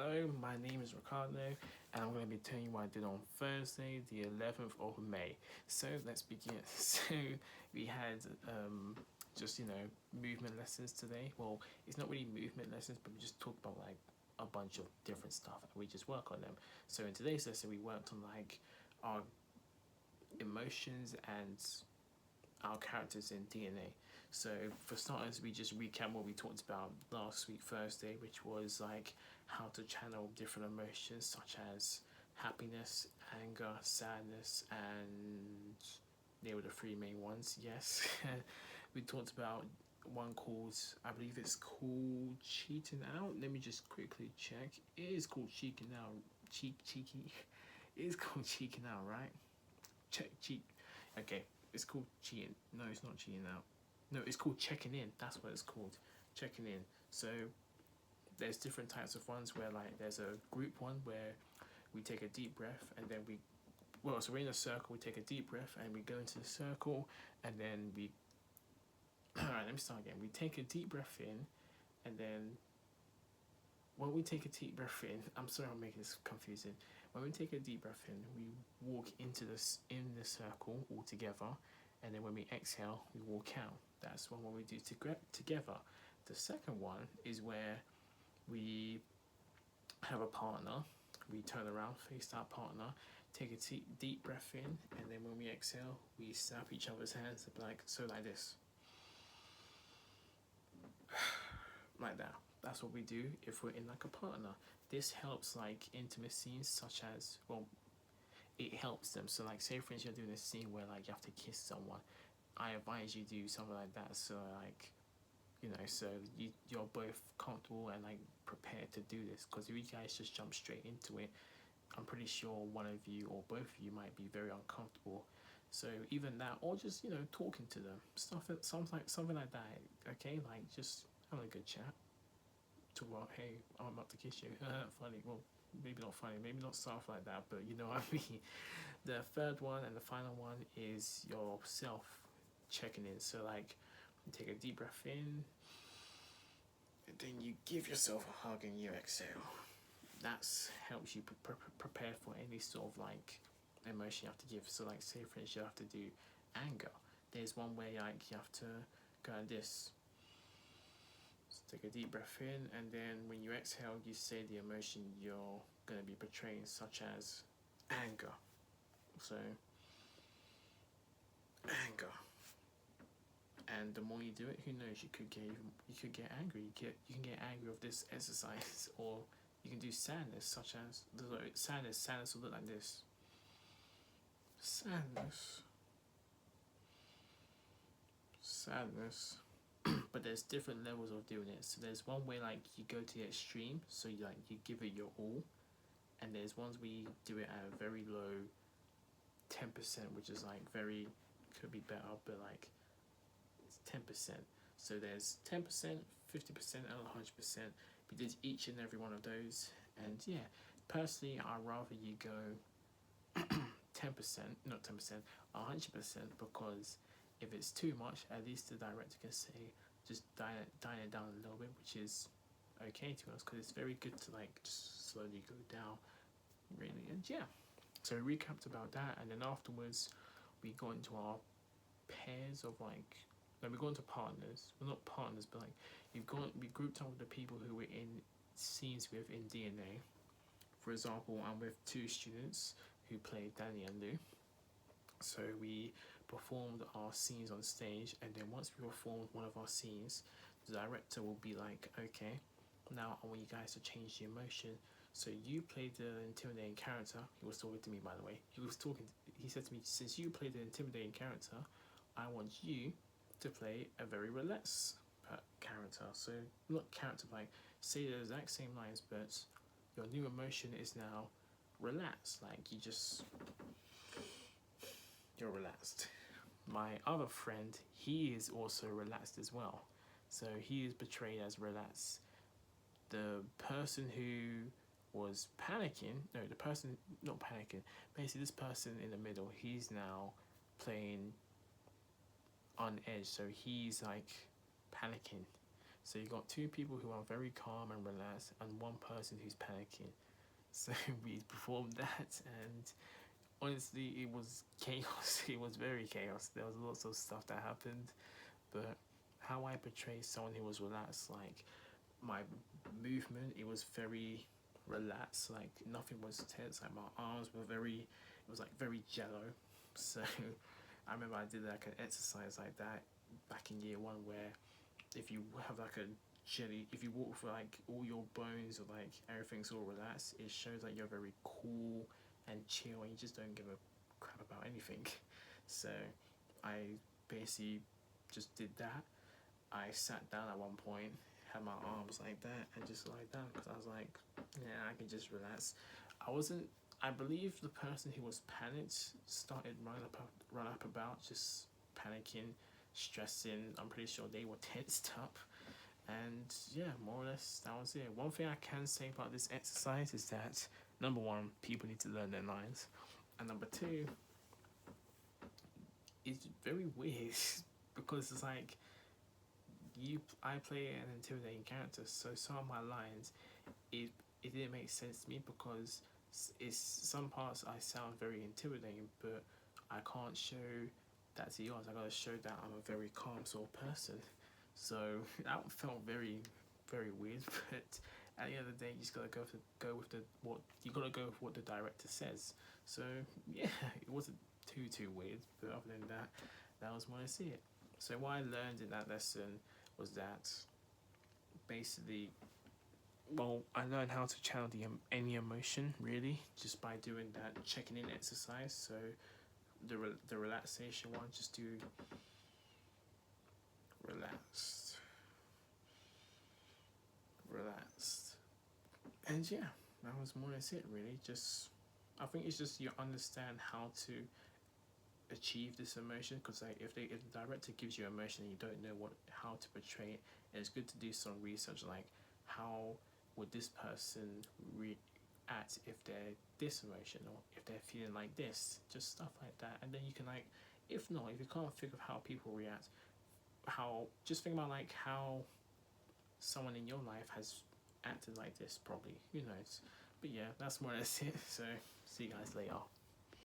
Hello, my name is Ricardo, and I'm going to be telling you what I did on Thursday, the 11th of May. So let's begin. So we had just movement lessons today. Well, it's not really movement lessons, but we just talked about like a bunch of different stuff, and we just work on them. So in today's lesson, we worked on like our emotions and our characters in DNA. So for starters, we just recap what we talked about last week Thursday, which was like how to channel different emotions such as happiness, anger, sadness, and they were the three main ones. Yes, we talked about one called, I believe it's called cheating out. Let me just quickly check. It is called cheeking out. Cheeky. It is called cheeking out, right? Cheek. Okay, it's called cheating. No, it's not cheating out. No, it's called checking in. That's what it's called, checking in. So there's different types of ones where like there's a group one where we take a deep breath and then so we're in a circle. We take a deep breath and we go into the circle and then we. All right, let me start again. We take a deep breath in, and then when we take a deep breath in, I'm sorry I'm making this confusing. When we take a deep breath in, we walk into this in the circle all together, and then when we exhale, we walk out. That's one what we do together. The second one is where we have a partner. We turn around, face our partner, take a deep breath in, and then when we exhale, we snap each other's hands like so, like this, like that. That's what we do if we're in like a partner. This helps like intimate scenes such as, well, it helps them. So like say for instance you're doing a scene where like you have to kiss someone, I advise you do something like that. So like so you're both comfortable and like prepared to do this, because if you guys just jump straight into it, I'm pretty sure one of you or both of you might be very uncomfortable. So even that, or just talking to them, something like that. Okay, like just having a good chat. Talk about, hey, I'm about to kiss you. Funny, well, maybe not funny, maybe not stuff like that, but you know what I mean. The third one and the final one is yourself checking in. So like you take a deep breath in, and then you give yourself a hug and you exhale. That helps you prepare for any sort of like emotion you have to give. So like say for instance you have to do anger. There's one way like you have to go like this. So take a deep breath in, and then when you exhale, you say the emotion you're gonna be portraying, such as anger. So anger. And the more you do it, who knows? You could get angry. You can get angry of this exercise, or you can do sadness, such as sadness. Sadness will look like this. Sadness. Sadness. But there's different levels of doing it. So there's one way like you go to the extreme, so you give it your all, and there's ones where you do it at a very low 10%, which is like very could be better, but like it's 10%. So there's 10%, 50%, and 100%. We did each and every one of those, and yeah, personally, I'd rather you go 10%, not 10%, 100%, because if it's too much, at least the director can say just dine it down a little bit, which is okay to us, because it's very good to like just slowly go down, really. And yeah, so we recapped about that, and then afterwards we got into our pairs of like, we got into partners, well not partners, but like we grouped up with the people who we're in scenes with in DNA. For example, I'm with two students who played Danny and Lou. So we performed our scenes on stage, and then once we performed one of our scenes, the director will be like, okay, now I want you guys to change the emotion. So you played the intimidating character. He was talking to me, by the way. He said to me, since you played the intimidating character, I want you to play a very relaxed character. So not character, like say the exact same lines, but your new emotion is now relaxed. Like you're relaxed. My other friend, he is also relaxed as well. So he is portrayed as relaxed. The person who was panicking, no, the person not panicking, basically this person in the middle, he's now playing on edge. So he's like panicking. So you got two people who are very calm and relaxed, and one person who's panicking. So we performed that, and honestly, it was chaos. It was very chaos. There was lots of stuff that happened, but how I portrayed someone who was relaxed, like my movement, it was very relaxed. Like nothing was tense. Like my arms were very, it was like very jello. So I remember I did like an exercise like that back in year one, where if you have like a jelly, if you walk for like all your bones or like everything's all relaxed, it shows that you're very cool and chill and you just don't give a crap about anything. So I basically just did that. I sat down at one point, had my arms like that, and just like that because I was like, yeah, I can just relax. I wasn't. I believe the person who was panicked started run up about, just panicking, stressing. I'm pretty sure they were tensed up, and yeah, more or less that was it. One thing I can say about this exercise is that number one, people need to learn their lines, and number two, it's very weird because it's like I play an intimidating character, so some of my lines, it didn't make sense to me because it's some parts I sound very intimidating, but I can't show that to yours. I gotta show that I'm a very calm sort of person. So that felt very, very weird. But at the end of the day, you just gotta go with the what you gotta go with what the director says. So yeah, it wasn't too weird. But other than that, that was when I see it. So what I learned in that lesson was that basically, well, I learned how to channel any emotion really just by doing that checking in exercise. So the relaxation one, just do relaxed, relaxed, and yeah, that was more or less it really. Just I think it's just you understand how to achieve this emotion because like if the director gives you emotion and you don't know how to portray it, it's good to do some research like how would this person react if they're this emotion or if they're feeling like this, just stuff like that. And then you can like, if not, if you can't think of how people react, how just think about like how someone in your life has acted like this probably, who knows. But yeah, that's more or less it. So see you guys later.